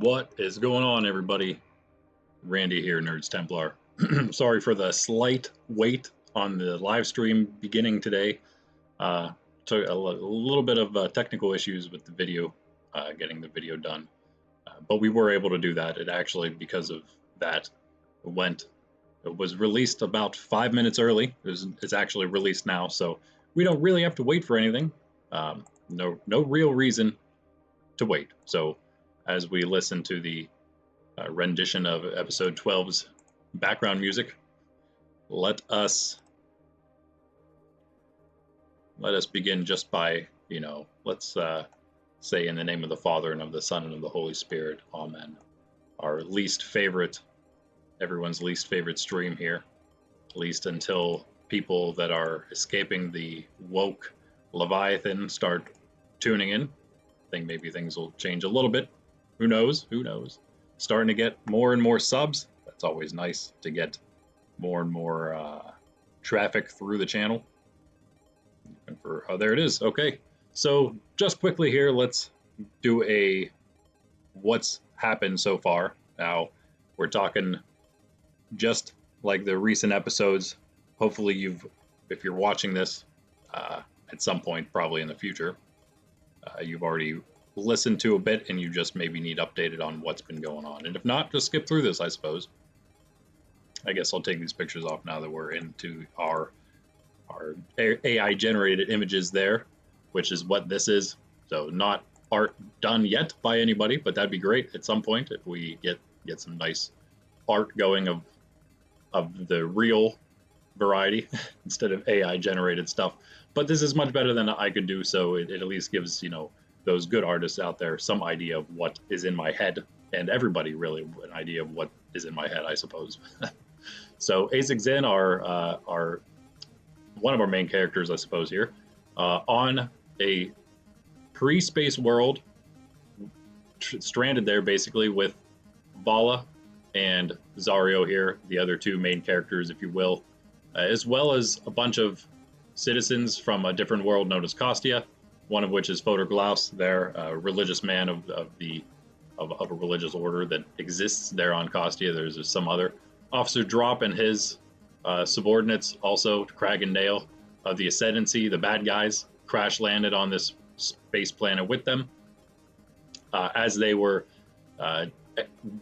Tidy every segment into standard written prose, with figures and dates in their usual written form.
What is going on, everybody? Randy here, Nerds Templar. Sorry for the slight wait on the live stream beginning today. Took a little bit of technical issues with the video, getting the video done. But we were able to do that. It actually, because of that, it was released about 5 minutes early. It's actually released now, so we don't really have to wait for anything. No real reason to wait. So as we listen to the rendition of episode 12's background music, let us begin just by, let's say, in the name of the Father and of the Son and of the Holy Spirit, Amen. Our everyone's least favorite stream here, at least until people that are escaping the woke Leviathan start tuning in. I think maybe things will change a little bit. Who knows? Starting to get more and more subs. That's always nice to get more and more traffic through the channel. Oh, there it is. Okay. So just quickly here, let's do a what's happened so far. Now, we're talking just like the recent episodes. Hopefully if you're watching this at some point, probably in the future, you've already listened to a bit and you just maybe need updated on what's been going on. And if not, just skip through this, I suppose. I guess I'll take these pictures off now that we're into our AI generated images there, which is what this is. So not art done yet by anybody, but that'd be great at some point if we get some nice art going of the real variety instead of AI generated stuff. But this is much better than I could do, so it at least gives, those good artists out there some idea of what is in my head, and everybody really an idea of what is in my head, I suppose. So Aezic Zin are one of our main characters, I suppose, here, on a pre-space world, stranded there basically with Vala and Zario here, the other two main characters, if you will, as well as a bunch of citizens from a different world known as Costia, one of which is Fodor Glaus, there, a religious man of a religious order that exists there on Costia. There's some other Officer Drop and his subordinates, also Crag and Dale of the Ascendancy, the bad guys, crash landed on this space planet with them as they were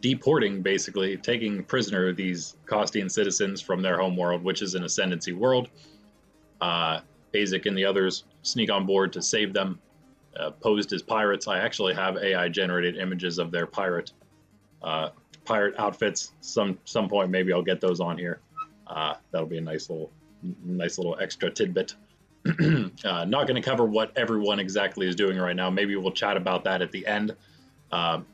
deporting, basically taking prisoner these Costian citizens from their home world, which is an Ascendancy world. Aezic and the others sneak on board to save them, posed as pirates. I actually have AI generated images of their pirate outfits. Some point maybe I'll get those on here. That'll be a nice little extra tidbit. Not going to cover what everyone exactly is doing right now. Maybe we'll chat about that at the end.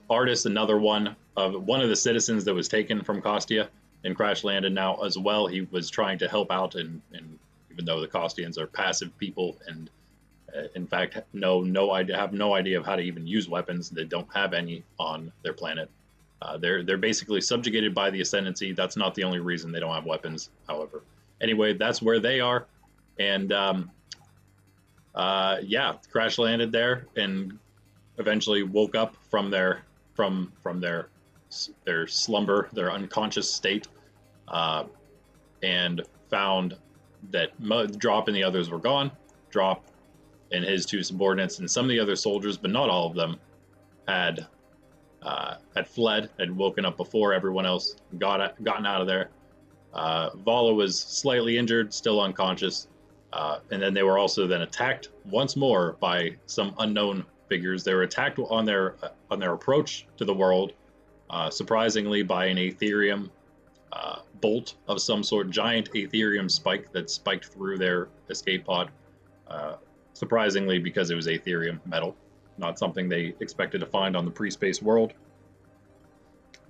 Artist, another one of the citizens that was taken from Costia and crash landed now as well. He was trying to help out, and even though the Costians are passive people and in fact have no idea of how to even use weapons, they don't have any on their planet. They're basically subjugated by the Ascendancy. That's not the only reason they don't have weapons, however. Anyway, that's where they are, and crash landed there and eventually woke up from their slumber, their unconscious state, and found that Drop and the others were gone. Drop and his two subordinates and some of the other soldiers, but not all of them, had fled, had woken up before everyone else, gotten out of there. Vala was slightly injured, still unconscious, and then they were also then attacked once more by some unknown figures. They were attacked on their approach to the world, surprisingly by an Aetherium bolt of some sort, giant Aetherium spike that spiked through their escape pod. Surprisingly, because it was Aetherium metal, not something they expected to find on the pre-space world.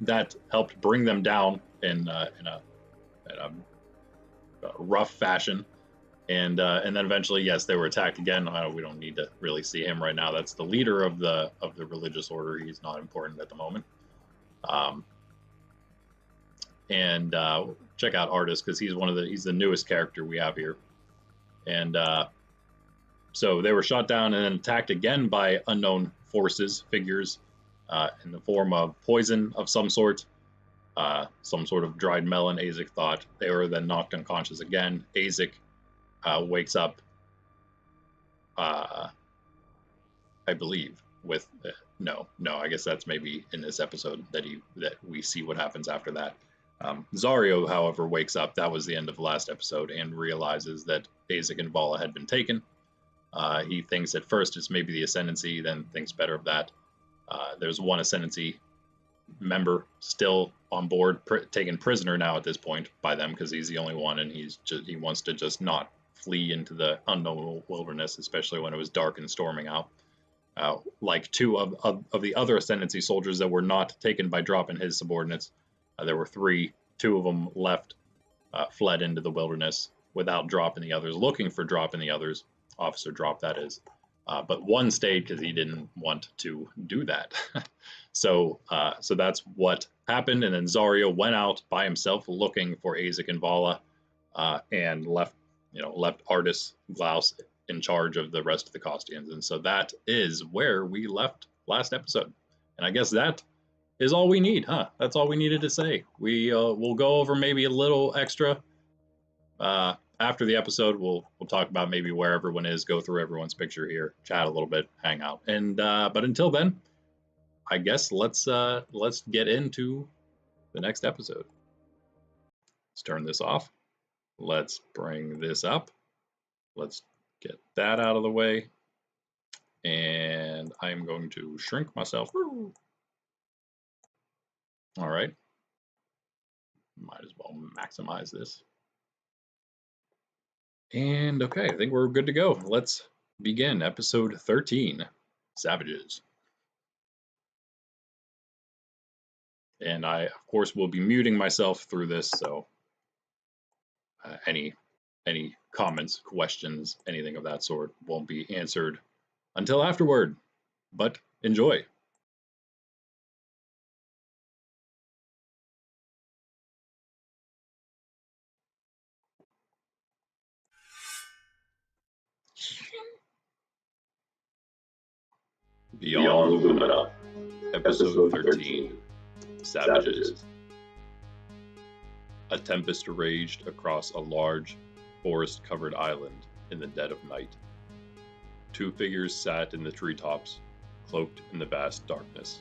That helped bring them down in a rough fashion, and then eventually, yes, they were attacked again. We don't need to really see him right now. That's the leader of the religious order. He's not important at the moment. Check out Artist, because he's the newest character we have here, and so they were shot down and then attacked again by unknown figures, in the form of poison of some sort, some sort of dried melon. Aezic thought. They were then knocked unconscious again. Aezic wakes up, I believe, with no. I guess that's maybe in this episode that we see what happens after that. Zario, however, wakes up. That was the end of the last episode, and realizes that Aezic and Vala had been taken. He thinks at first it's maybe the Ascendancy, then thinks better of that. There's one Ascendancy member still on board, taken prisoner now at this point by them because he's the only one, and he wants to just not flee into the unknown wilderness, especially when it was dark and storming out. Like two of the other Ascendancy soldiers that were not taken by Drop and his subordinates, there were three. Two of them left, fled into the wilderness without Drop and the others, looking for Drop and the others. Officer Drop, that is. But one stayed because he didn't want to do that. So that's what happened. And then Zario went out by himself looking for Aezic and Vala, and left Artis Glaus in charge of the rest of the Kostians. And so that is where we left last episode. And I guess that is all we need, huh? That's all we needed to say. We'll go over maybe a little extra after the episode. We'll talk about maybe where everyone is, go through everyone's picture here, chat a little bit, hang out. And but until then, I guess let's get into the next episode. Let's turn this off. Let's bring this up. Let's get that out of the way. And I'm going to shrink myself. All right. Might as well maximize this. And okay, I think we're good to go. Let's begin episode 13, Savages. And I, of course, will be muting myself through this, so any comments, questions, anything of that sort won't be answered until afterward. But enjoy. Beyond Lumina, episode 13, Savages. A tempest raged across a large, forest-covered island in the dead of night. Two figures sat in the treetops, cloaked in the vast darkness.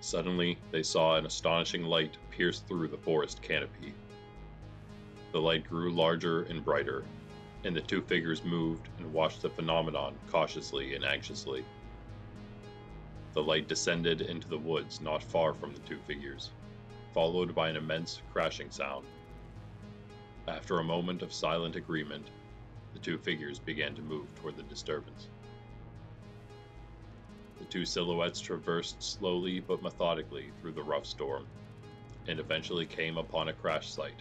Suddenly, they saw an astonishing light pierce through the forest canopy. The light grew larger and brighter, and the two figures moved and watched the phenomenon cautiously and anxiously. The light descended into the woods not far from the two figures, followed by an immense crashing sound. After a moment of silent agreement, the two figures began to move toward the disturbance. The two silhouettes traversed slowly but methodically through the rough storm, and eventually came upon a crash site,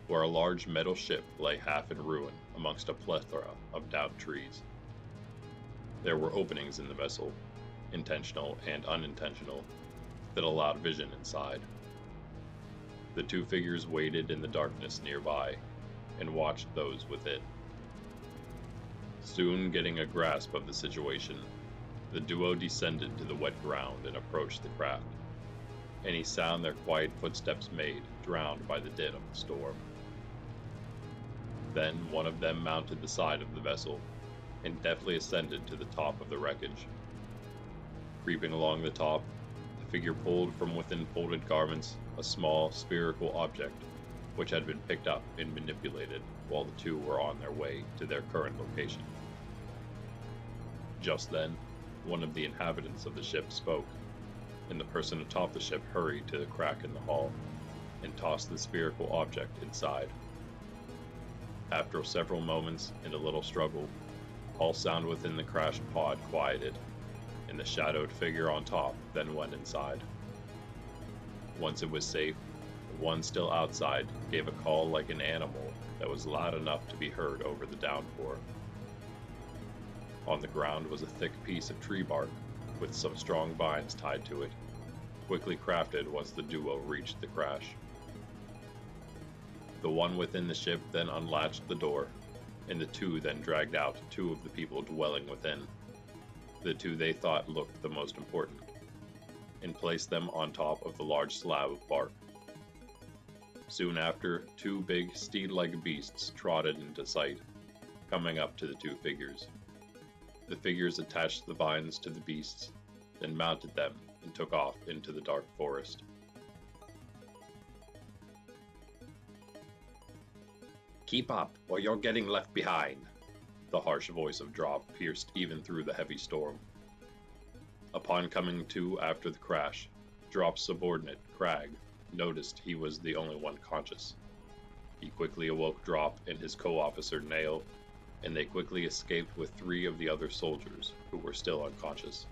where a large metal ship lay half in ruin amongst a plethora of downed trees. There were openings in the vessel, intentional and unintentional, that allowed vision inside. The two figures waited in the darkness nearby and watched those within. Soon getting a grasp of the situation, the duo descended to the wet ground and approached the craft. Any sound their quiet footsteps made drowned by the din of the storm. Then one of them mounted the side of the vessel and deftly ascended to the top of the wreckage. Creeping along the top, the figure pulled from within folded garments a small spherical object which had been picked up and manipulated while the two were on their way to their current location. Just then, one of the inhabitants of the ship spoke, and the person atop the ship hurried to the crack in the hull and tossed the spherical object inside. After several moments and a little struggle, all sound within the crashed pod quieted, and the shadowed figure on top then went inside. Once it was safe, the one still outside gave a call like an animal that was loud enough to be heard over the downpour. On the ground was a thick piece of tree bark with some strong vines tied to it, quickly crafted once the duo reached the crash. The one within the ship then unlatched the door, and the two then dragged out two of the people dwelling within, the two they thought looked the most important. and placed them on top of the large slab of bark. Soon after, two big steed-like beasts trotted into sight, coming up to the two figures. The figures attached the vines to the beasts, then mounted them and took off into the dark forest. "Keep up, or you're getting left behind," the harsh voice of Drop pierced even through the heavy storm. Upon coming to after the crash, Drop's subordinate, Crag, noticed he was the only one conscious. He quickly awoke Drop and his co-officer Nail, and they quickly escaped with 3 of the other soldiers, who were still unconscious.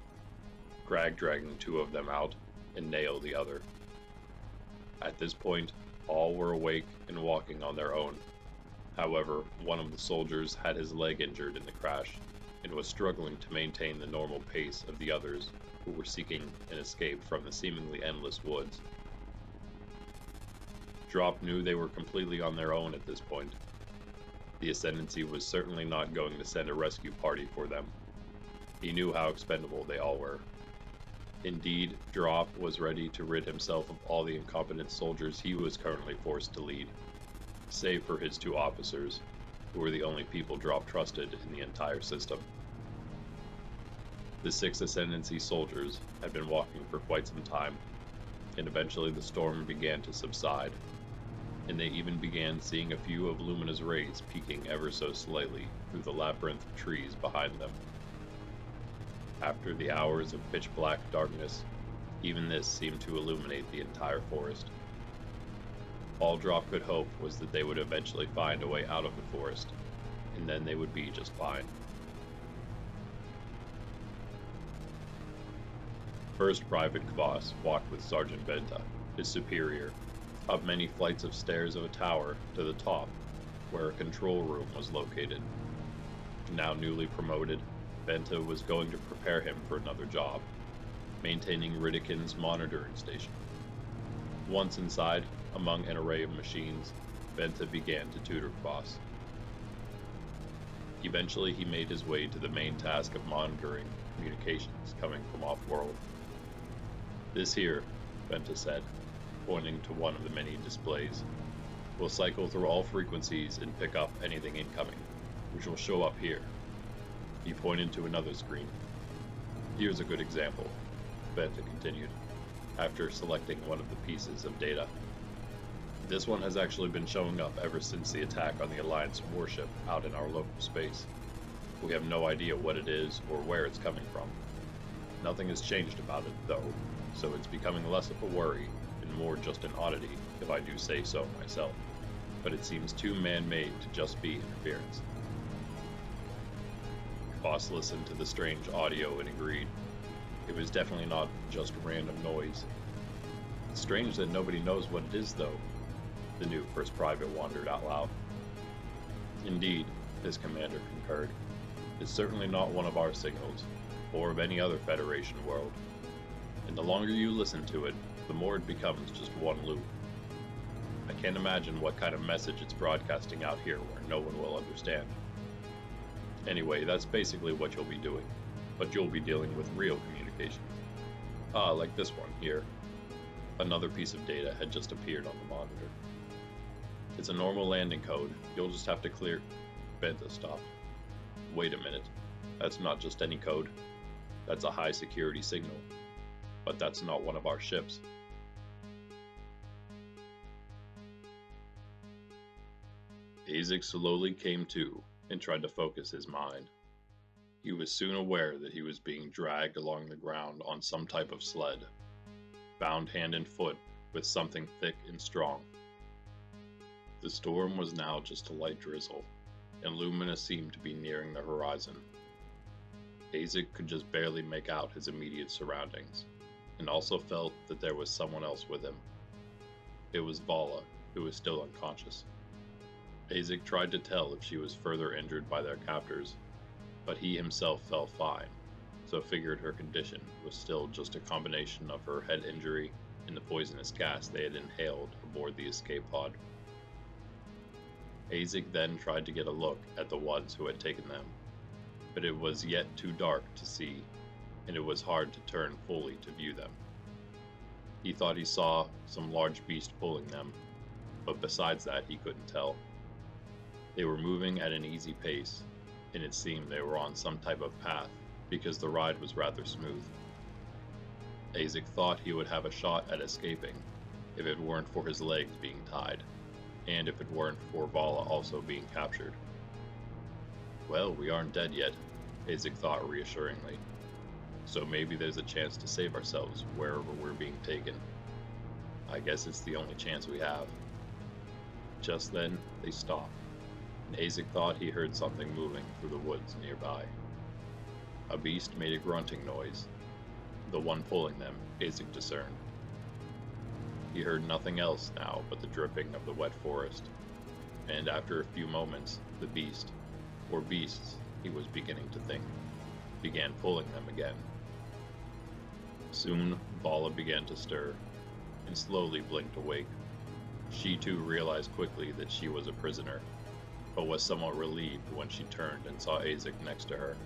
Crag dragging 2 of them out, and Nail the other. At this point, all were awake and walking on their own. However, one of the soldiers had his leg injured in the crash, and was struggling to maintain the normal pace of the others, who were seeking an escape from the seemingly endless woods. Drop knew they were completely on their own at this point. The Ascendancy was certainly not going to send a rescue party for them. He knew how expendable they all were. Indeed, Drop was ready to rid himself of all the incompetent soldiers he was currently forced to lead, save for his 2 officers, who were the only people Drop trusted in the entire system. The 6 Ascendancy soldiers had been walking for quite some time, and eventually the storm began to subside, and they even began seeing a few of Lumina's rays peeking ever so slightly through the labyrinth of trees behind them. After the hours of pitch-black darkness, even this seemed to illuminate the entire forest. All Drop could hope was that they would eventually find a way out of the forest, and then they would be just fine. First Private Kvass walked with Sergeant Benta, his superior, up many flights of stairs of a tower to the top, where a control room was located. Now newly promoted, Benta was going to prepare him for another job, maintaining Ridikin's monitoring station. Once inside, among an array of machines, Benta began to tutor Kvass. Eventually he made his way to the main task of monitoring communications coming from off-world. "This here," Benta said, pointing to one of the many displays, "will cycle through all frequencies and pick up anything incoming, which will show up here." He pointed to another screen. "Here's a good example," Benta continued, after selecting one of the pieces of data. "This one has actually been showing up ever since the attack on the Alliance warship out in our local space. We have no idea what it is or where it's coming from. Nothing has changed about it, though, so it's becoming less of a worry and more just an oddity, if I do say so myself. But it seems too man-made to just be interference." Kvass listened to the strange audio and agreed. It was definitely not just random noise. "It's strange that nobody knows what it is, though," the new first private wondered out loud. "Indeed," his commander concurred. "It's certainly not one of our signals, or of any other Federation world. And the longer you listen to it, the more it becomes just one loop. I can't imagine what kind of message it's broadcasting out here where no one will understand. Anyway, that's basically what you'll be doing, but you'll be dealing with real communications. Like this one here." Another piece of data had just appeared on the monitor. "It's a normal landing code. You'll just have to clear..." Benta stopped. "Wait a minute. That's not just any code. That's a high security signal. But that's not one of our ships." Aezic slowly came to and tried to focus his mind. He was soon aware that he was being dragged along the ground on some type of sled, bound hand and foot with something thick and strong. The storm was now just a light drizzle, and Lumina seemed to be nearing the horizon. Aezic could just barely make out his immediate surroundings, and also felt that there was someone else with him. It was Vala, who was still unconscious. Aezic tried to tell if she was further injured by their captors, but he himself felt fine, so figured her condition was still just a combination of her head injury and the poisonous gas they had inhaled aboard the escape pod. Aezic then tried to get a look at the ones who had taken them, but it was yet too dark to see, and it was hard to turn fully to view them. He thought he saw some large beast pulling them, but besides that he couldn't tell. They were moving at an easy pace, and it seemed they were on some type of path because the ride was rather smooth. Aezic thought he would have a shot at escaping if it weren't for his legs being tied, and if it weren't for Vala also being captured. Well, we aren't dead yet, Aezic thought reassuringly, so maybe there's a chance to save ourselves wherever we're being taken. I guess it's the only chance we have. Just then, they stopped, and Aezic thought he heard something moving through the woods nearby. A beast made a grunting noise. The one pulling them, Aezic discerned. He heard nothing else now but the dripping of the wet forest, and after a few moments, the beast, or beasts, he was beginning to think, began pulling them again. Soon, Vala began to stir, and slowly blinked awake. She too realized quickly that she was a prisoner, but was somewhat relieved when she turned and saw Aezic next to her.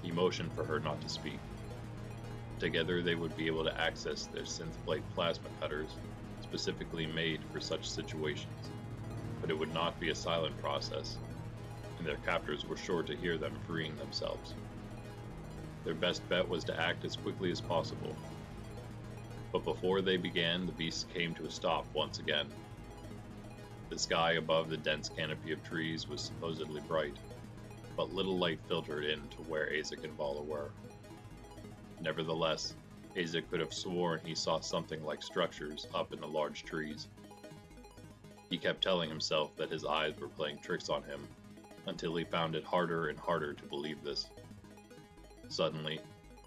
He motioned for her not to speak. Together they would be able to access their synth-plate plasma cutters, specifically made for such situations, but it would not be a silent process, and their captors were sure to hear them freeing themselves. Their best bet was to act as quickly as possible. But before they began, the beasts came to a stop once again. The sky above the dense canopy of trees was supposedly bright, but little light filtered in to where Aezic and Vala were. Nevertheless, Aezic could have sworn he saw something like structures up in the large trees. He kept telling himself that his eyes were playing tricks on him, until he found it harder and harder to believe this. Suddenly,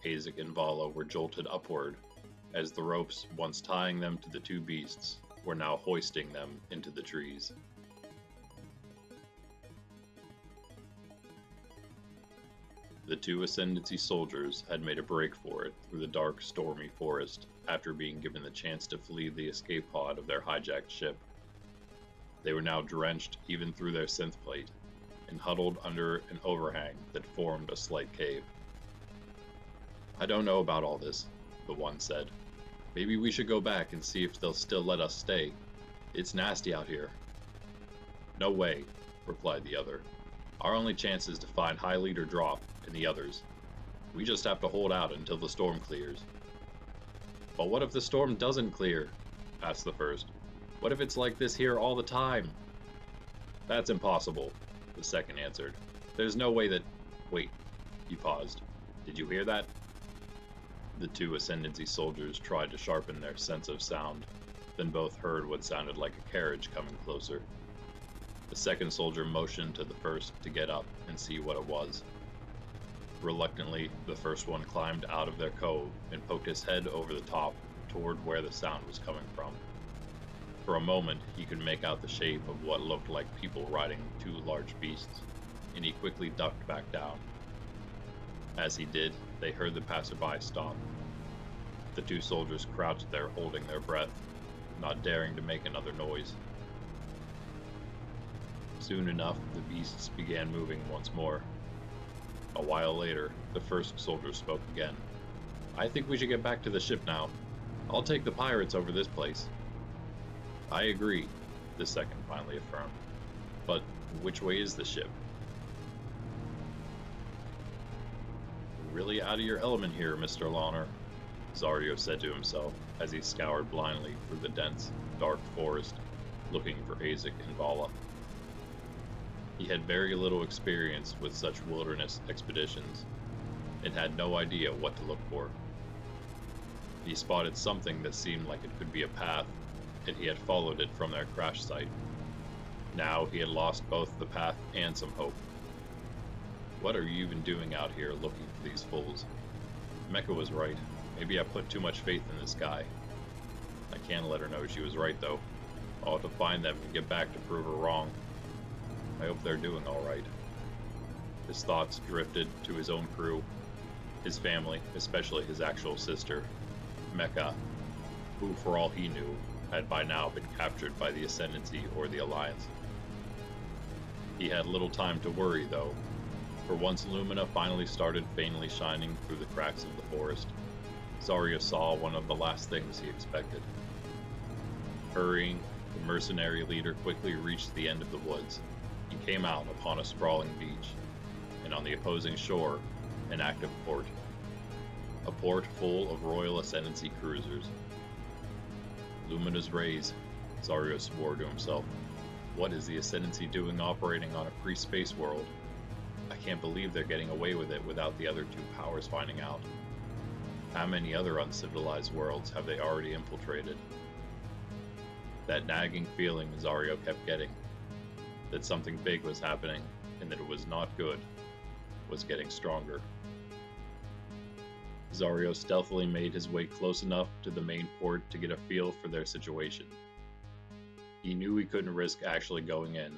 Aezic and Vala were jolted upward, as the ropes once tying them to the two beasts were now hoisting them into the trees. The two Ascendancy soldiers had made a break for it through the dark, stormy forest after being given the chance to flee the escape pod of their hijacked ship. They were now drenched even through their synth plate, and huddled under an overhang that formed a slight cave. I don't know about all this, the one said. Maybe we should go back and see if they'll still let us stay. It's nasty out here. No way, replied the other. Our only chance is to find High Leader Drop and the others. We just have to hold out until the storm clears. But what if the storm doesn't clear? Asked the first. What if it's like this here all the time? That's impossible, the second answered. There's no way that... Wait, he paused. Did you hear that? The two Ascendancy soldiers tried to sharpen their sense of sound, then both heard what sounded like a carriage coming closer. The second soldier motioned to the first to get up and see what it was. Reluctantly, the first one climbed out of their cove and poked his head over the top toward where the sound was coming from. For a moment, he could make out the shape of what looked like people riding two large beasts, and he quickly ducked back down. As he did, they heard the passerby stop. The two soldiers crouched there holding their breath, not daring to make another noise. Soon enough, the beasts began moving once more. A while later, the first soldier spoke again. I think we should get back to the ship now. I'll take the pirates over this place. I agree, the second finally affirmed. But which way is the ship? Really out of your element here, Mr. Lawner, Zardio said to himself as he scoured blindly through the dense, dark forest, looking for Aezic and Vala. He had very little experience with such wilderness expeditions, and had no idea what to look for. He spotted something that seemed like it could be a path, and he had followed it from their crash site. Now he had lost both the path and some hope. What are you even doing out here looking for these fools? Mecca was right. Maybe I put too much faith in this guy. I can't let her know she was right, though. I'll have to find them and get back to prove her wrong. I hope they're doing all right. His thoughts drifted to his own crew, his family, especially his actual sister, Mecca, who, for all he knew, had by now been captured by the Ascendancy or the Alliance. He had little time to worry, though, for once Lumina finally started faintly shining through the cracks of the forest, Zarya saw one of the last things he expected. Hurrying, the mercenary leader quickly reached the end of the woods and came out upon a sprawling beach, and on the opposing shore, an active port. A port full of Royal Ascendancy cruisers. Lumina's rays, Zarya swore to himself. What is the Ascendancy doing operating on a pre-space world? I can't believe they're getting away with it without the other two powers finding out. How many other uncivilized worlds have they already infiltrated? That nagging feeling Zarya kept getting, that something big was happening and that it was not good, was getting stronger. Zarya stealthily made his way close enough to the main port to get a feel for their situation. He knew he couldn't risk actually going in,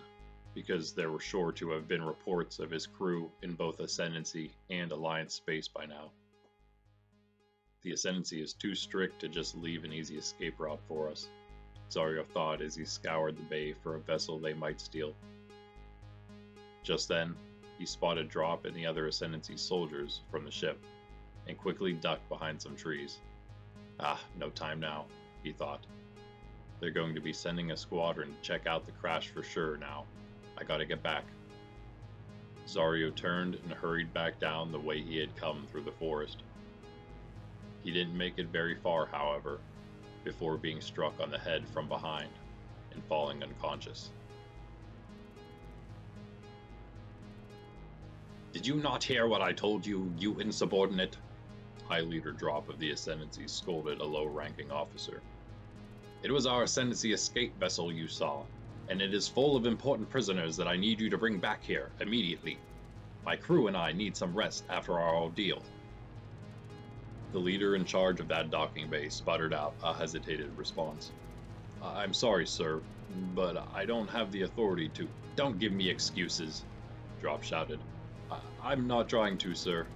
because there were sure to have been reports of his crew in both Ascendancy and Alliance space by now. The Ascendancy is too strict to just leave an easy escape route for us, Zarya thought as he scoured the bay for a vessel they might steal. Just then, he spotted Drop and the other Ascendancy soldiers from the ship, and quickly ducked behind some trees. No time now, he thought. They're going to be sending a squadron to check out the crash for sure now. I gotta get back. Zarya turned and hurried back down the way he had come through the forest. He didn't make it very far, however, before being struck on the head from behind and falling unconscious. Did you not hear what I told you, you insubordinate? High Leader Drop of the Ascendancy scolded a low-ranking officer. It was our Ascendancy escape vessel you saw, and it is full of important prisoners that I need you to bring back here, immediately. My crew and I need some rest after our ordeal. The leader in charge of that docking bay sputtered out a hesitated response. I'm sorry, sir, but I don't have the authority to— Don't give me excuses, Drop shouted. I'm not trying to, sir,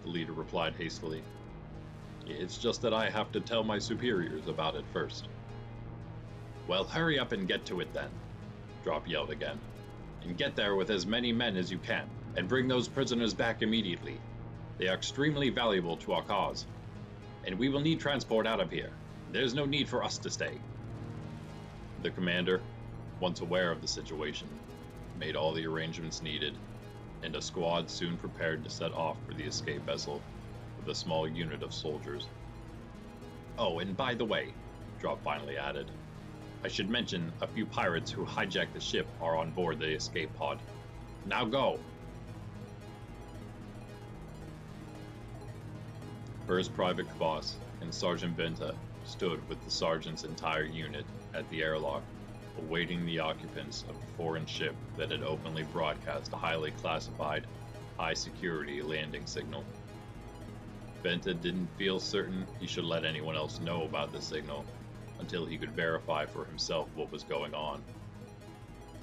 the leader replied hastily. It's just that I have to tell my superiors about it first. Well, hurry up and get to it then, Drop yelled again. And get there with as many men as you can, and bring those prisoners back immediately. They are extremely valuable to our cause. And we will need transport out of here. There's no need for us to stay. The commander, once aware of the situation, made all the arrangements needed, and a squad soon prepared to set off for the escape vessel with a small unit of soldiers. Oh, and by the way, Drop finally added, I should mention a few pirates who hijacked the ship are on board the escape pod. Now go! First Private Kvass and Sergeant Benta stood with the sergeant's entire unit at the airlock, awaiting the occupants of the foreign ship that had openly broadcast a highly classified, high-security landing signal. Benta didn't feel certain he should let anyone else know about the signal until he could verify for himself what was going on.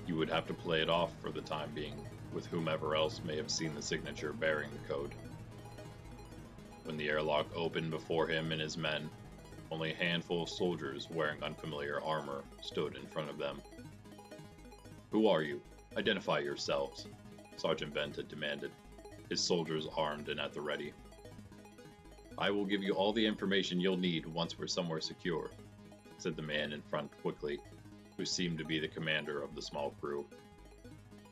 He would have to play it off for the time being with whomever else may have seen the signature bearing the code. When the airlock opened before him and his men, only a handful of soldiers wearing unfamiliar armor stood in front of them. Who are you? Identify yourselves, Sergeant Benta demanded, his soldiers armed and at the ready. I will give you all the information you'll need once we're somewhere secure, said the man in front quickly, who seemed to be the commander of the small crew.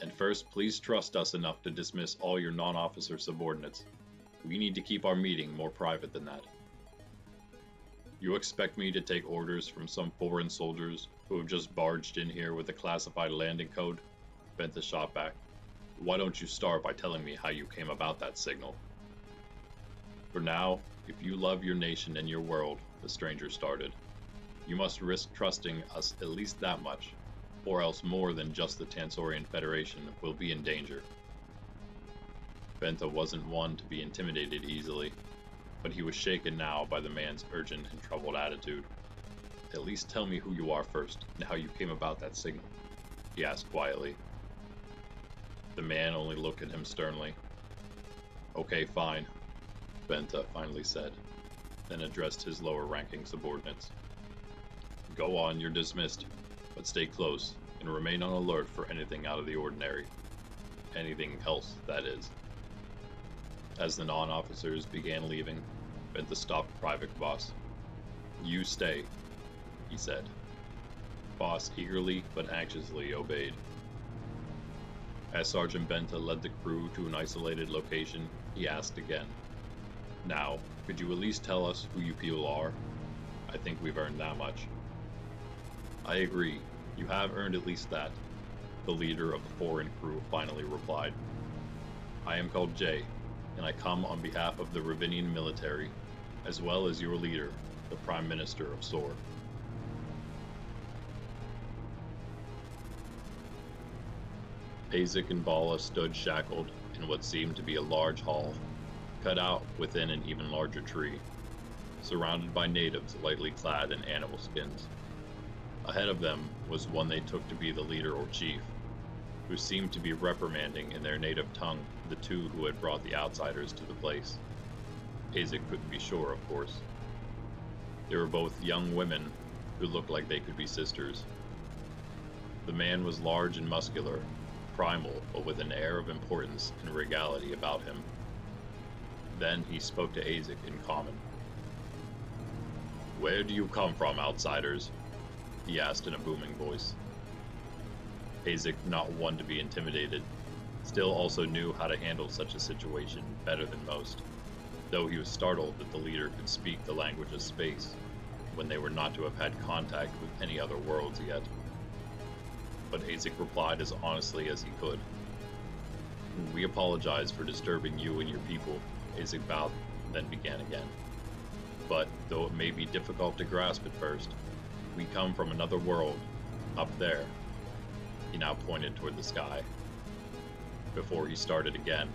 And first, please trust us enough to dismiss all your non-officer subordinates. We need to keep our meeting more private than that. You expect me to take orders from some foreign soldiers who have just barged in here with a classified landing code? Benta shot back. Why don't you start by telling me how you came about that signal? For now, if you love your nation and your world, the stranger started, you must risk trusting us at least that much, or else more than just the Tansorian Federation will be in danger. Benta wasn't one to be intimidated easily, but he was shaken now by the man's urgent and troubled attitude. At least tell me who you are first, and how you came about that signal, he asked quietly. The man only looked at him sternly. Okay, fine, Benta finally said, then addressed his lower-ranking subordinates. Go on, you're dismissed, but stay close, and remain on alert for anything out of the ordinary. Anything else, that is. As the non-officers began leaving, Benta stopped Private Voss. "You stay," he said. Voss eagerly but anxiously obeyed. As Sergeant Benta led the crew to an isolated location, he asked again, "Now, could you at least tell us who you people are? I think we've earned that much." "I agree. You have earned at least that," the leader of the foreign crew finally replied. "I am called Jay, and I come on behalf of the Ravinian military, as well as your leader, the Prime Minister of Sor." Aezic and Vala stood shackled in what seemed to be a large hall, cut out within an even larger tree, surrounded by natives lightly clad in animal skins. Ahead of them was one they took to be the leader or chief, who seemed to be reprimanding in their native tongue the two who had brought the outsiders to the place. Aezic couldn't be sure, of course. They were both young women who looked like they could be sisters. The man was large and muscular, primal, but with an air of importance and regality about him. Then he spoke to Aezic in common. "Where do you come from, outsiders?" he asked in a booming voice. Aezic, not one to be intimidated, still also knew how to handle such a situation better than most, though he was startled that the leader could speak the language of space, when they were not to have had contact with any other worlds yet. But Aezic replied as honestly as he could. "We apologize for disturbing you and your people," Aezic bowed, then began again. "But, though it may be difficult to grasp at first, we come from another world, up there." He now pointed toward the sky. Before he started again,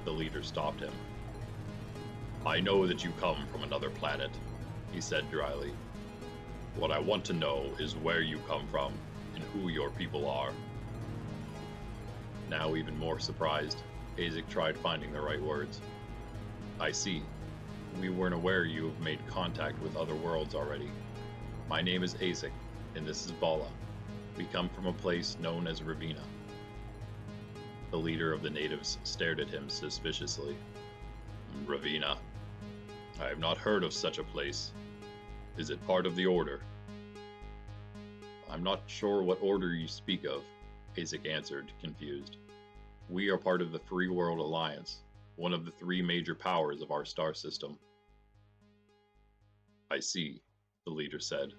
the leader stopped him. "I know that you come from another planet," he said dryly. "What I want to know is where you come from and who your people are." Now even more surprised, Aezic tried finding the right words. "I see. We weren't aware you have made contact with other worlds already. My name is Aezic, and this is Vala. We come from a place known as Ravina." The leader of the natives stared at him suspiciously. "Ravina? I have not heard of such a place. Is it part of the Order?" "I'm not sure what order you speak of," Aezic answered, confused. "We are part of the Free World Alliance, one of the three major powers of our star system." "I see," the leader said.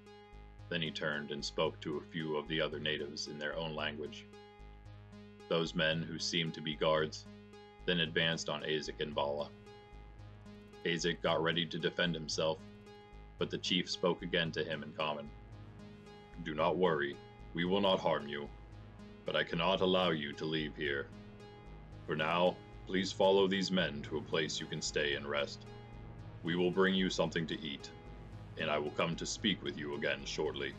Then he turned and spoke to a few of the other natives in their own language. Those men, who seemed to be guards, then advanced on Aezic and Vala. Aezic got ready to defend himself, but the chief spoke again to him in common. "Do not worry, we will not harm you, but I cannot allow you to leave here. For now, please follow these men to a place you can stay and rest. We will bring you something to eat, and I will come to speak with you again shortly."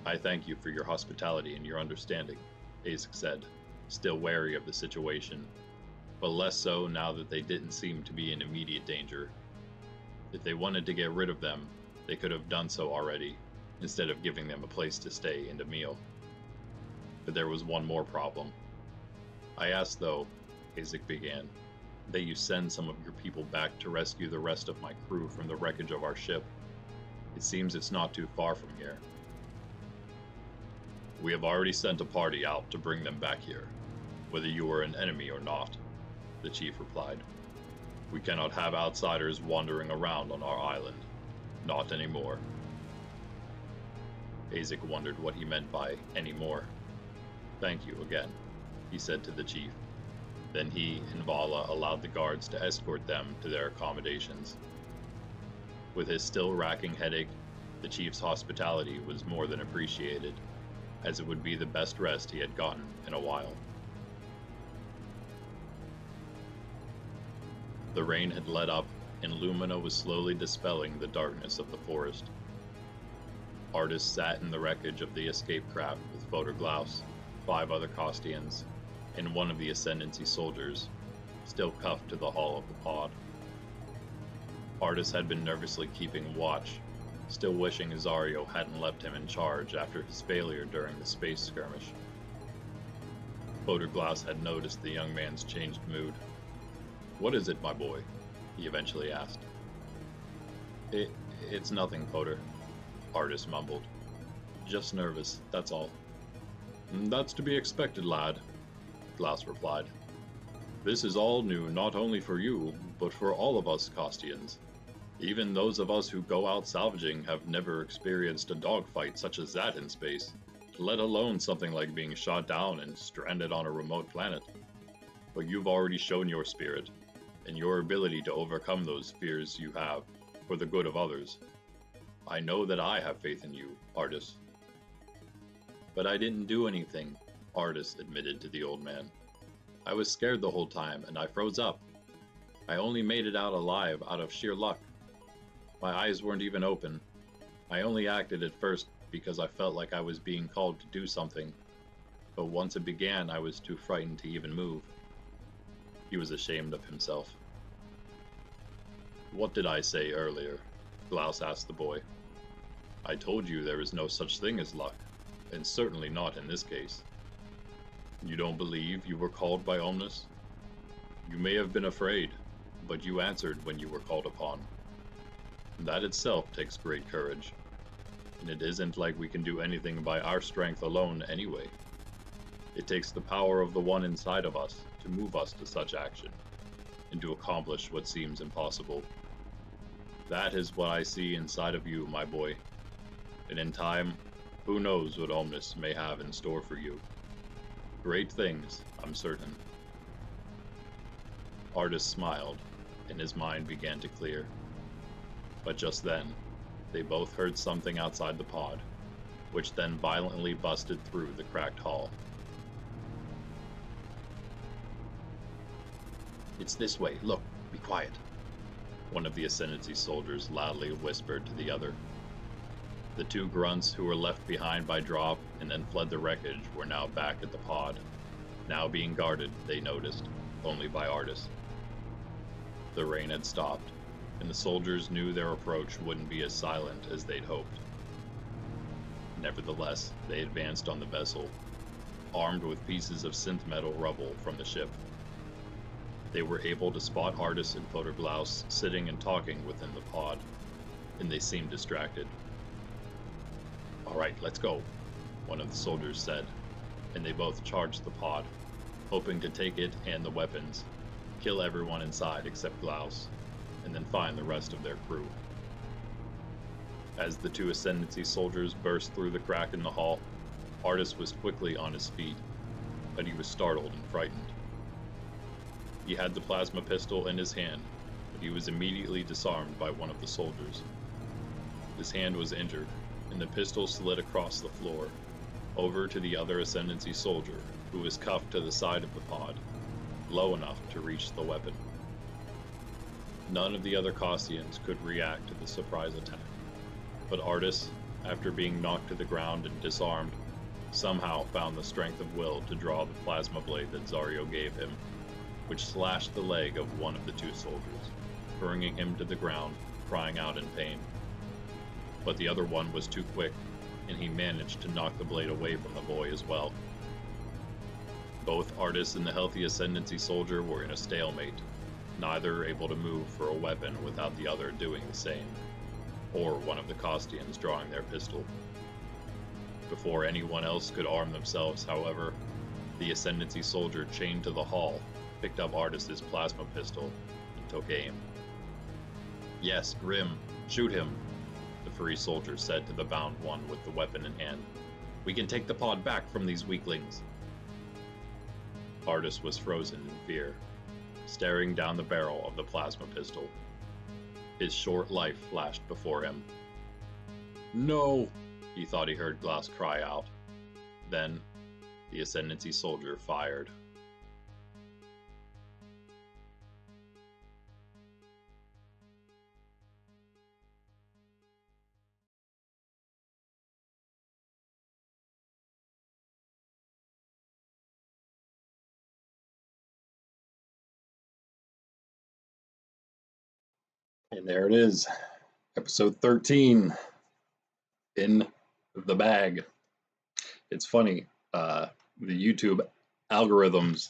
"I thank you for your hospitality and your understanding," Aezic said, still wary of the situation, but less so now that they didn't seem to be in immediate danger. If they wanted to get rid of them, they could have done so already, instead of giving them a place to stay and a meal. But there was one more problem. "I asked, though," Aezic began, "that you send some of your people back to rescue the rest of my crew from the wreckage of our ship. It seems it's not too far from here." "We have already sent a party out to bring them back here, whether you are an enemy or not," the chief replied. "We cannot have outsiders wandering around on our island. Not anymore." Aezic wondered what he meant by "anymore." "Thank you again," he said to the chief. Then he and Vala allowed the guards to escort them to their accommodations. With his still racking headache, the chief's hospitality was more than appreciated, as it would be the best rest he had gotten in a while. The rain had let up, and Lumina was slowly dispelling the darkness of the forest. Artists sat in the wreckage of the escape craft with Photoglaus, 5 other Kostians, and one of the Ascendancy soldiers, still cuffed to the hull of the pod. Artists had been nervously keeping watch, still wishing Azario hadn't left him in charge after his failure during the space skirmish. Photoglaus had noticed the young man's changed mood. "What is it, my boy?" he eventually asked. It, it's nothing, Potter, Artis mumbled. Just nervous, that's all. That's to be expected, lad, Glass replied. This is all new not only for you, but for all of us Kostians. Even those of us who go out salvaging have never experienced a dogfight such as that in space, let alone something like being shot down and stranded on a remote planet. But you've already shown your spirit, and your ability to overcome those fears you have, for the good of others. I know that I have faith in you, Artis. But I didn't do anything, Artis admitted to the old man. I was scared the whole time, and I froze up. I only made it out alive out of sheer luck. My eyes weren't even open. I only acted at first because I felt like I was being called to do something, but once it began, I was too frightened to even move. He was ashamed of himself. What did I say earlier? Glaus asked the boy. I told you there is no such thing as luck, and certainly not in this case. You don't believe you were called by Omnis? You may have been afraid, but you answered when you were called upon. That itself takes great courage, and it isn't like we can do anything by our strength alone anyway. It takes the power of the one inside of us to move us to such action, and to accomplish what seems impossible. That is what I see inside of you, my boy, and in time, who knows what Omnis may have in store for you. Great things, I'm certain. Artis smiled, and his mind began to clear. But just then, they both heard something outside the pod, which then violently busted through the cracked hull. It's this way, look, be quiet, one of the Ascendancy soldiers loudly whispered to the other. The two grunts who were left behind by Drop and then fled the wreckage were now back at the pod, now being guarded, they noticed, only by Artis. The rain had stopped, and the soldiers knew their approach wouldn't be as silent as they'd hoped. Nevertheless, they advanced on the vessel, armed with pieces of synth metal rubble from the ship. They were able to spot Artis and Potter Glaus sitting and talking within the pod, and they seemed distracted. All right, let's go, one of the soldiers said, and they both charged the pod, hoping to take it and the weapons, kill everyone inside except Glaus, and then find the rest of their crew. As the two Ascendancy soldiers burst through the crack in the hull, Artis was quickly on his feet, but he was startled and frightened. He had the plasma pistol in his hand, but he was immediately disarmed by one of the soldiers. His hand was injured, and the pistol slid across the floor, over to the other Ascendancy soldier, who was cuffed to the side of the pod, low enough to reach the weapon. None of the other Kostians could react to the surprise attack, but Artis, after being knocked to the ground and disarmed, somehow found the strength of will to draw the plasma blade that Zario gave him, which slashed the leg of one of the two soldiers, bringing him to the ground, crying out in pain. But the other one was too quick, and he managed to knock the blade away from the boy as well. Both Artis and the healthy Ascendancy soldier were in a stalemate, neither able to move for a weapon without the other doing the same, or one of the Kostians drawing their pistol. Before anyone else could arm themselves, however, the Ascendancy soldier chained to the hull picked up Artis's plasma pistol and took aim. Yes, Grim, shoot him, the free soldier said to the bound one with the weapon in hand. We can take the pod back from these weaklings. Artis was frozen in fear, staring down the barrel of the plasma pistol. His short life flashed before him. No, he thought he heard Glaus cry out. Then, the Ascendancy soldier fired. And there it is, episode 13, in the bag. It's funny, the YouTube algorithms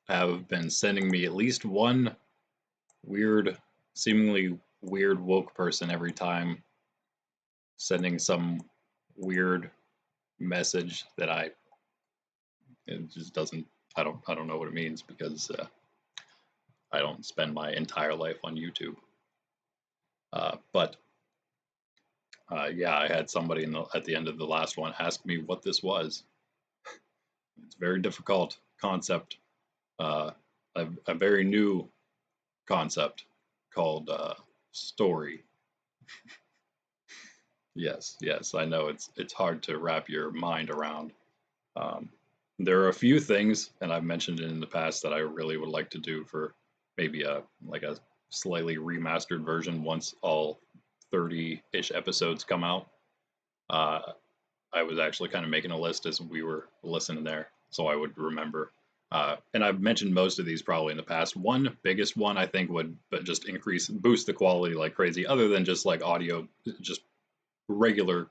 have been sending me at least one weird seemingly weird woke person every time sending some weird message that it just doesn't, I don't know what it means because I don't spend my entire life on YouTube. But yeah, I had somebody at the end of the last one ask me what this was. It's a very difficult concept, uh, a very new concept called story. Yes, yes, I know it's hard to wrap your mind around. Um, there are a few things, and I've mentioned it in the past, that I really would like to do for maybe a slightly remastered version once all 30-ish episodes come out. Uh, I was actually kind of making a list as we were listening there, so I would remember. And I've mentioned most of these probably in the past. One biggest one I think would but just boost the quality like crazy, other than just like audio, just regular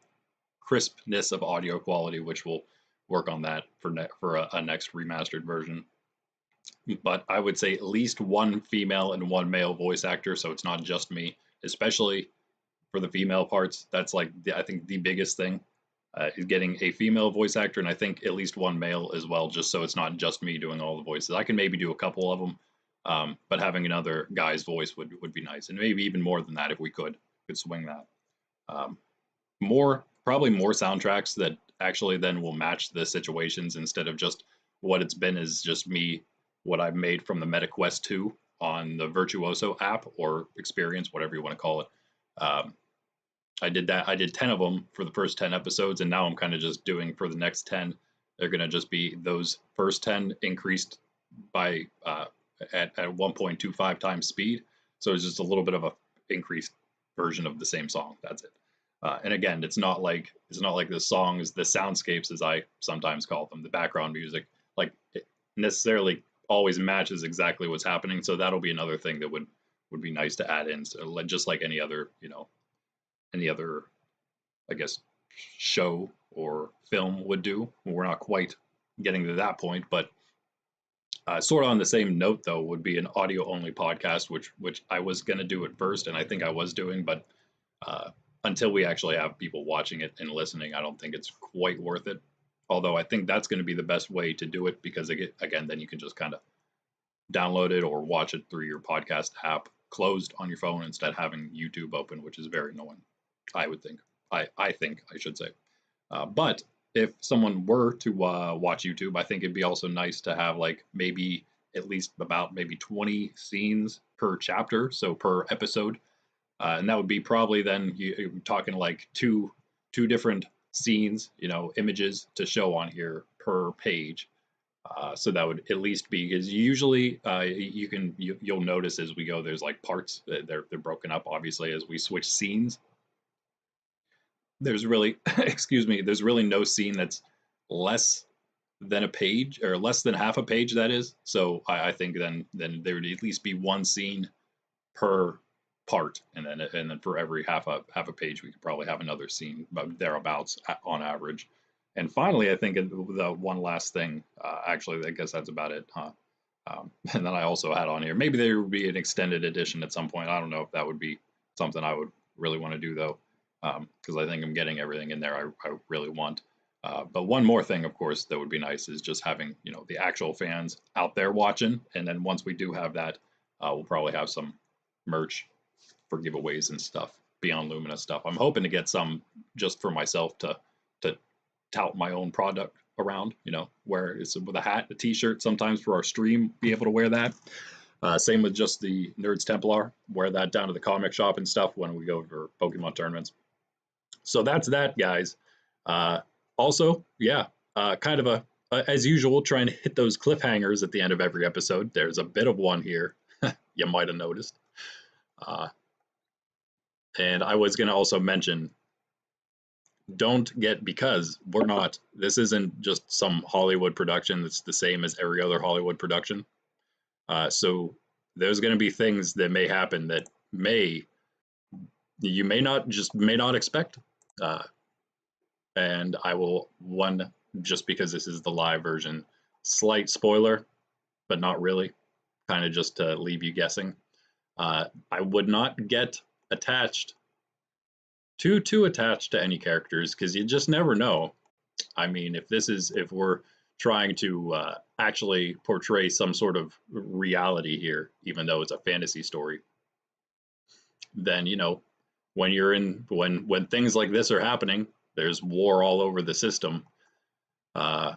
crispness of audio quality, which will work on that for a next remastered version. But I would say at least one female and one male voice actor, so it's not just me, especially for the female parts. That's like I think the biggest thing is getting a female voice actor, and I think at least one male as well, just so it's not just me doing all the voices. I can maybe do a couple of them, but having another guy's voice would be nice, and maybe even more than that if we could swing that. Um, Probably more soundtracks that actually then will match the situations instead of just what it's been is just me, what I've made from the MetaQuest 2 on the Virtuoso app or experience, whatever you want to call it. Um, I did that. I did 10 of them for the first 10 episodes, and now I'm kind of just doing for the next 10. They're going to just be those first 10 increased by at 1.25 times speed. So it's just a little bit of a increased version of the same song. That's it. And again, it's not like the songs, the soundscapes, as I sometimes call them, the background music, like it necessarily always matches exactly what's happening. So that'll be another thing that would be nice to add in. So just like any other, I guess, show or film would do. We're not quite getting to that point, but sort of on the same note though would be an audio only podcast, which I was gonna do at first, and I think I was doing, but uh, until we actually have people watching it and listening, I don't think it's quite worth it. Although I think that's going to be the best way to do it because again, then you can just kind of download it or watch it through your podcast app closed on your phone instead of having YouTube open, which is very annoying. I would think. I think I should say. But if someone were to watch YouTube, I think it'd be also nice to have like maybe at least about maybe 20 scenes per chapter, so per episode, and that would be probably then you're talking like two different scenes, images to show on here per page. So that would at least be because usually you'll notice as we go there's like parts they're broken up obviously as we switch scenes. There's really excuse me, there's really no scene that's less than a page or less than half a page, that is. So I think then there would at least be one scene per part, and then for every half a page we could probably have another scene about thereabouts on average. And finally, I think the one last thing, actually, I guess that's about it, huh? And then I also had on here, maybe there would be an extended edition at some point. I don't know if that would be something I would really want to do though, because I think I'm getting everything in there I really want. But one more thing, of course, that would be nice is just having the actual fans out there watching. And then once we do have that, we'll probably have some merch for giveaways and stuff, Beyond Lumina stuff. I'm hoping to get some just for myself to tout my own product around, wear it's with a hat, a t-shirt sometimes for our stream, be able to wear that. Same with just the Nerds Templar, wear that down to the comic shop and stuff when we go for Pokemon tournaments. So that's that, guys. Also, yeah, kind of as usual, trying to hit those cliffhangers at the end of every episode. There's a bit of one here, you might have noticed. And I was going to also mention, because this isn't just some Hollywood production that's the same as every other Hollywood production. So there's going to be things that may happen that you may not expect. And I will, just because this is the live version, slight spoiler, but not really, kind of just to leave you guessing. I would not get attached too attached to any characters because you just never know. I mean, if we're trying to actually portray some sort of reality here, even though it's a fantasy story, then when things like this are happening, there's war all over the system. Uh,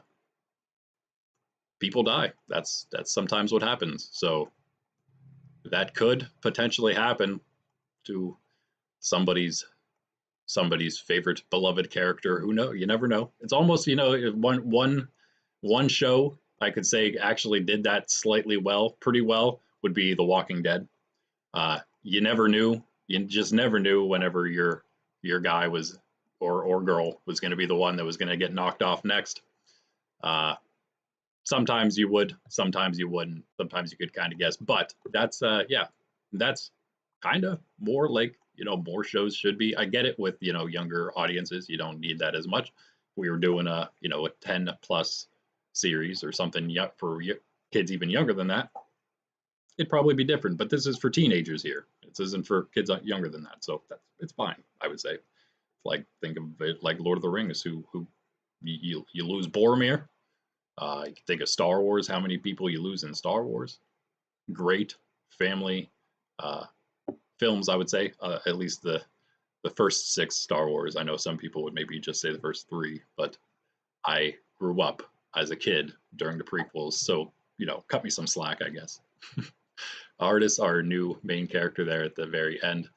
People die. That's sometimes what happens. So that could potentially happen to somebody's favorite beloved character. Who know? You never know. It's almost one show I could say actually did that slightly well, pretty well, would be The Walking Dead. You never knew. You just never knew whenever your guy was or girl was going to be the one that was going to get knocked off next. Sometimes you would, sometimes you wouldn't. Sometimes you could kind of guess, but that's that's kind of more like more shows should be. I get it with younger audiences. You don't need that as much. We were doing a 10+ series or something for kids even younger than that. It'd probably be different, but this is for teenagers here. This isn't for kids younger than that, so it's fine. I would say, like think of it like Lord of the Rings, who you lose Boromir. You can think of Star Wars, how many people you lose in Star Wars. Great family films, I would say. At least the first 6 Star Wars. I know some people would maybe just say the first 3, but I grew up as a kid during the prequels, so cut me some slack, I guess. Artis, our new main character there at the very end.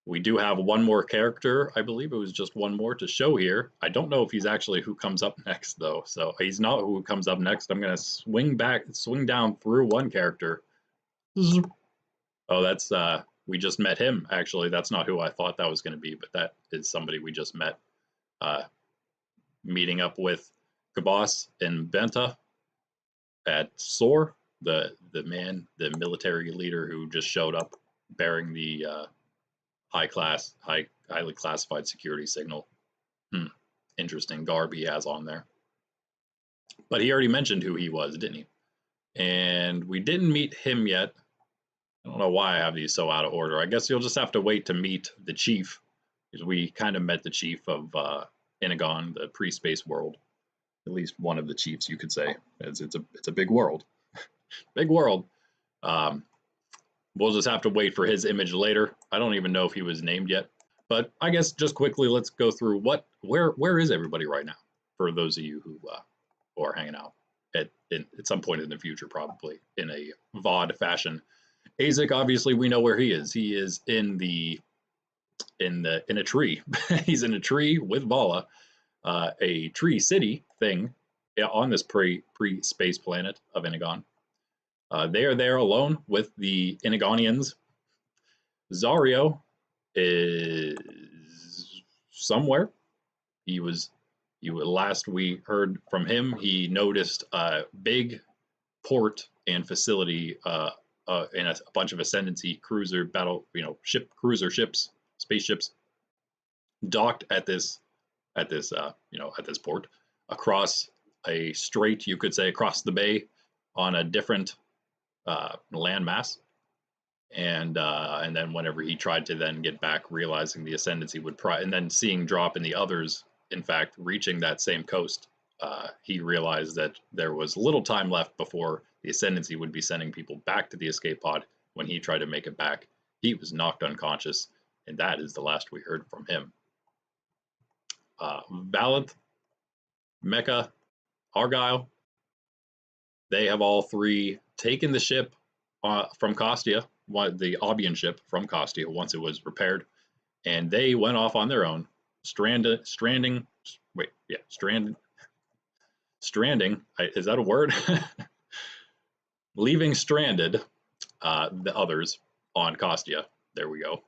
We do have one more character. I believe it was just one more to show here. I don't know if he's actually who comes up next, though. So he's not who comes up next. I'm going to swing down through one character. Oh, that's, we just met him, actually. That's not who I thought that was going to be, but that is somebody we just met. Meeting up with Kabos and Benta at SOAR, the military leader who just showed up bearing the highly classified security signal. Interesting garb he has on there. But he already mentioned who he was, didn't he? And we didn't meet him yet. I don't know why I have these so out of order. I guess you'll just have to wait to meet the chief, because we kind of met the chief of Inagon, the pre-space world. At least one of the chiefs, you could say. It's a big world. Big world. We'll just have to wait for his image later. I don't even know if he was named yet. But I guess just quickly, let's go through where is everybody right now? For those of you who are hanging out at some point in the future, probably in a VOD fashion. Aezic, obviously, we know where he is. He is in a tree. He's in a tree with Vala, a tree city thing on this pre-space planet of Inagon. They are there alone with the Inagonians. Zario is somewhere. Last we heard from him, he noticed a big port and facility and a bunch of Ascendancy cruiser cruiser ships, spaceships, docked at this port across a strait, you could say, across the bay on a different landmass. And then whenever he tried to then get back, realizing the Ascendancy would and then seeing drop in the others, in fact, reaching that same coast, he realized that there was little time left before the Ascendancy would be sending people back to the escape pod. When he tried to make it back, he was knocked unconscious, and that is the last we heard from him. Valanth, Mecca, Argyle, they have all 3 taken the ship from Kostia, the Obian ship from Kostia, once it was repaired, and they went off on their own, stranding. Is that a word? Leaving stranded the others on Kostia. There we go.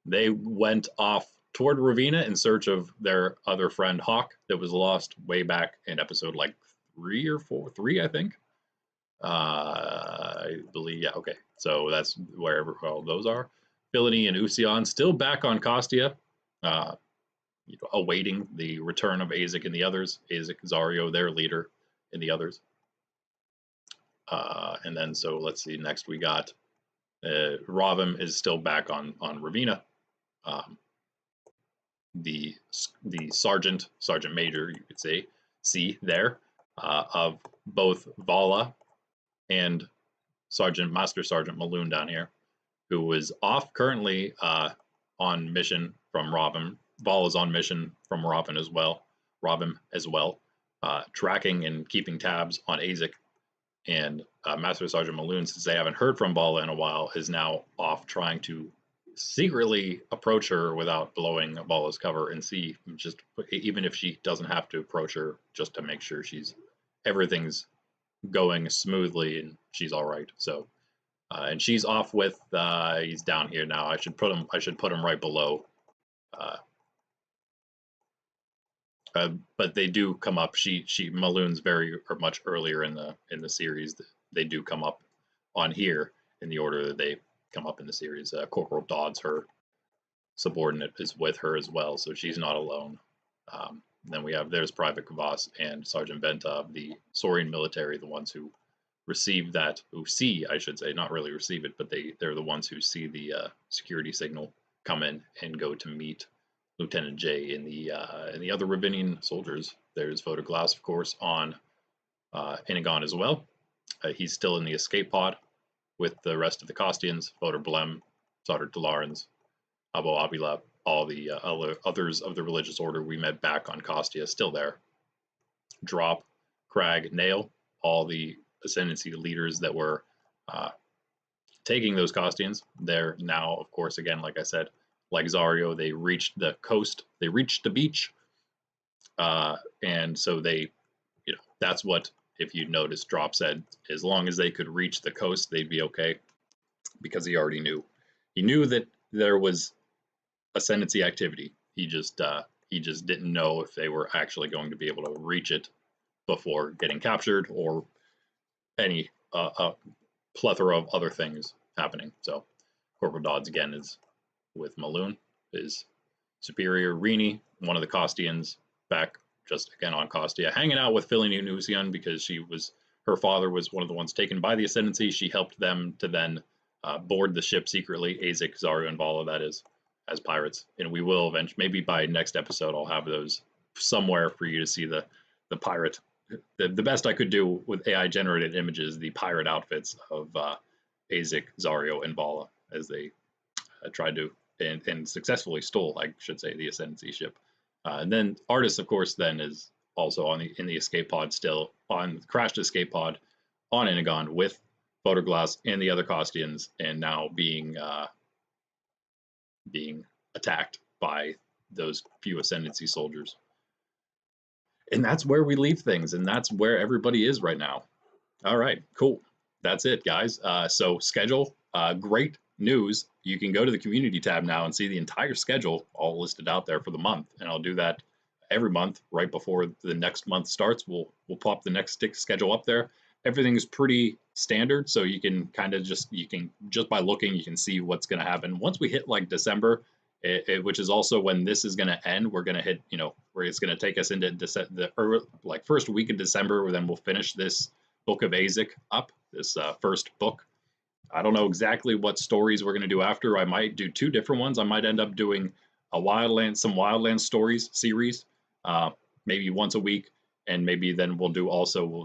They went off toward Ravina in search of their other friend Hawk that was lost way back in episode like 3 or 4, I think. I believe, yeah, okay. So that's wherever all those are. Philony and Usion still back on Kostia, awaiting the return of Aezic and the others. Aezic, Zario, their leader, and the others. And then, so let's see, next we got Ravim is still back on Ravina. The sergeant major, you could say, there, of both Vala and Master Sergeant Maloon down here, who was off currently on mission from Ravim. Val is on mission from Ravim as well, tracking and keeping tabs on Aezic. And Master Sergeant Maloon, since they haven't heard from Vala in a while, is now off trying to secretly approach her without blowing Vala's cover and see, just even if she doesn't have to approach her, just to make sure everything's going smoothly and she's all right. So and she's off with he's down here now. I should put him right below. But they do come up. Maloon's very or much earlier in the series. They do come up on here in the order that they come up in the series. Corporal Dodd's her subordinate, is with her as well, so she's not alone. Then there's Private Kvass and Sergeant Benta of the Saurian military, the ones who see, I should say, not really receive it, but they're the ones who see the security signal come in and go to meet Lieutenant J and the other Ravinian soldiers. There's Photoglass, of course, on Inagon as well. He's still in the escape pod with the rest of the Kostians, Voter Blem, Sauter Delarans, Abo Abila, all the others of the religious order we met back on Kostia, still there. Drop, Crag, Nail, all the Ascendancy leaders that were taking those Kostians. They're now, of course, again, like I said, like Zario, they reached the coast, they reached the beach, and so that's what, if you notice, Drop said, as long as they could reach the coast, they'd be okay, because he already knew. He knew that there was Ascendancy activity. He just didn't know if they were actually going to be able to reach it before getting captured, or any plethora of other things happening. So Corporal Dodds again is with Maloon, his superior. Rini, one of the Kostians, back just again on Kostia, hanging out with Philly Nusian, because her father was one of the ones taken by the Ascendancy. She helped them to then board the ship secretly, Aezic, Zario, and Vala, that is, as pirates. And we will eventually, maybe by next episode, I'll have those somewhere for you to see the pirate. The best I could do with AI generated images, the pirate outfits of Aezic, Zario, and Vala, as they tried to and successfully stole, I should say, the Ascendancy ship. And then Artis, of course, then is also in the escape pod, still on crashed escape pod on Inagon with Photoglass and the other Kostians, and now being attacked by those few Ascendancy soldiers. And that's where we leave things, and that's where everybody is right now. All right, cool. That's it, guys. So schedule, great news. You can go to the community tab now and see the entire schedule all listed out there for the month. And I'll do that every month right before the next month starts. We'll pop the next schedule up there. Everything is pretty standard, so you can just by looking, you can see what's going to happen. Once we hit like December, which is also when this is going to end, we're going to hit, where it's going to take us into the first week of December, where then we'll finish this book of Aezic up, this first book. I don't know exactly what stories we're going to do after. I might do two different ones. I might end up doing some Wildlands stories series, maybe once a week, and maybe then we'll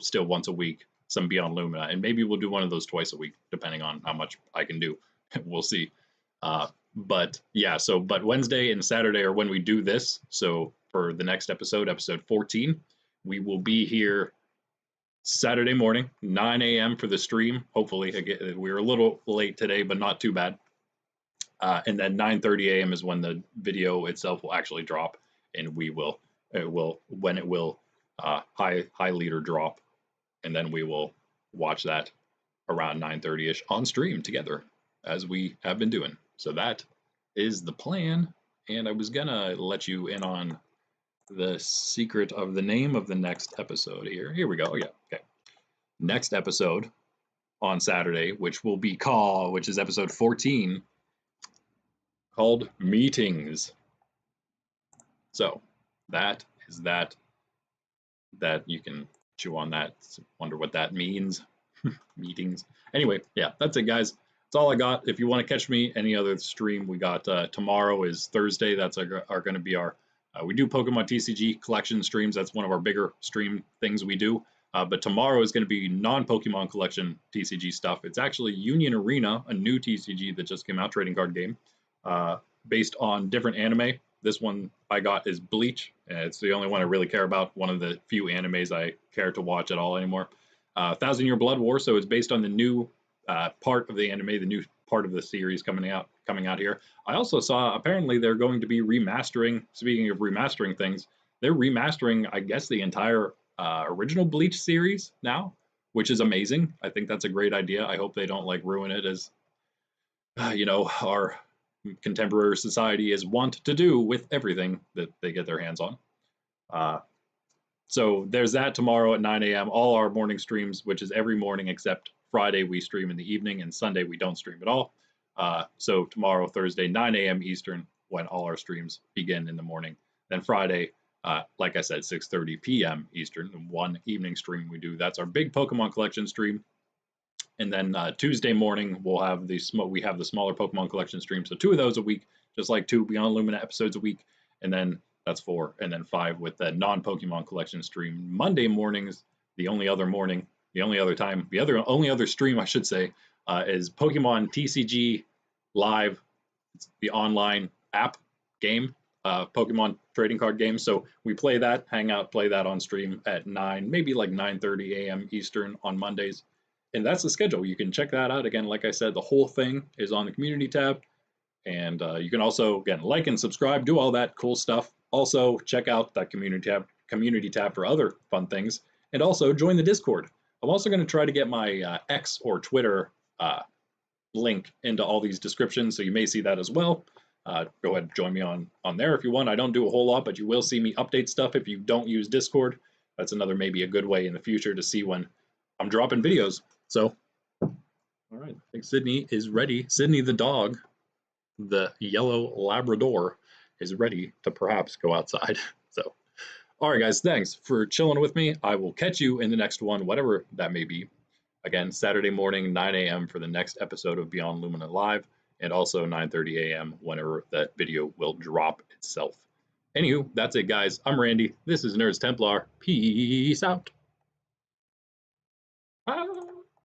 still once a week some Beyond Lumina, and maybe we'll do one of those twice a week, depending on how much I can do. We'll see. But Wednesday and Saturday are when we do this. So for the next episode 14, we will be here Saturday morning, 9 a.m. for the stream. Hopefully, again, we were a little late today, but not too bad. And then 9:30 a.m. is when the video itself will actually drop, and it will high leader drop, and then we will watch that around 9:30ish on stream together, as we have been doing. So that is the plan, and I was gonna let you in on the secret of the name of the next episode here. Here we go. Yeah, okay. Next episode on Saturday, which is episode 14, called Meetings. So that is that you can chew on that, wonder what that means. Meetings. Anyway, yeah, that's it, guys. That's all I got. If you want to catch me any other stream, we got tomorrow is Thursday. That's are going to be our we do Pokemon TCG collection streams. That's one of our bigger stream things we do. But tomorrow is going to be non-Pokemon collection TCG stuff. It's actually Union Arena, a new TCG that just came out, trading card game, based on different anime. This one I got is Bleach. It's the only one I really care about. One of the few animes I care to watch at all anymore. Thousand Year Blood War. So it's based on the new part of the anime, the new part of the series coming out here. I also saw apparently they're going to be remastering. Speaking of remastering things, they're remastering, I guess, the entire original Bleach series now, which is amazing. I think that's a great idea. I hope they don't like ruin it as our contemporary society is wont to do with everything that they get their hands on. So there's that tomorrow at 9 a.m. All our morning streams, which is every morning except Friday, we stream in the evening, and Sunday we don't stream at all. So tomorrow, Thursday, 9 a.m. Eastern, when all our streams begin in the morning. Then Friday, like I said, 6:30 p.m. Eastern, one evening stream we do. That's our big Pokemon collection stream. And then Tuesday morning we have the smaller Pokemon collection stream. So 2 of those a week, just like 2 Beyond Lumina episodes a week, and then that's 4, and then 5 with the non-Pokemon collection stream. Monday mornings, the only other stream I should say, is Pokemon TCG Live. It's the online app game, Pokemon trading card game. So we play that, hang out, play that on stream at 9, maybe like 9:30 a.m. Eastern on Mondays. And that's the schedule. You can check that out. Again, like I said, the whole thing is on the community tab. And you can also, again, like and subscribe, do all that cool stuff. Also, check out that community tab for other fun things. And also, join the Discord. I'm also going to try to get my X or Twitter link into all these descriptions, so you may see that as well. Go ahead and join me on there if you want. I don't do a whole lot, but you will see me update stuff if you don't use Discord. That's another maybe a good way in the future to see when I'm dropping videos. So, all right, I think Sydney is ready. Sydney the dog, the yellow Labrador, is ready to perhaps go outside. So, all right, guys, thanks for chilling with me. I will catch you in the next one, whatever that may be. Again, Saturday morning, 9 a.m. for the next episode of Beyond Lumina Live, and also 9:30 a.m. whenever that video will drop itself. Anywho, that's it, guys. I'm Randy. This is Nerds Templar. Peace out. Ah.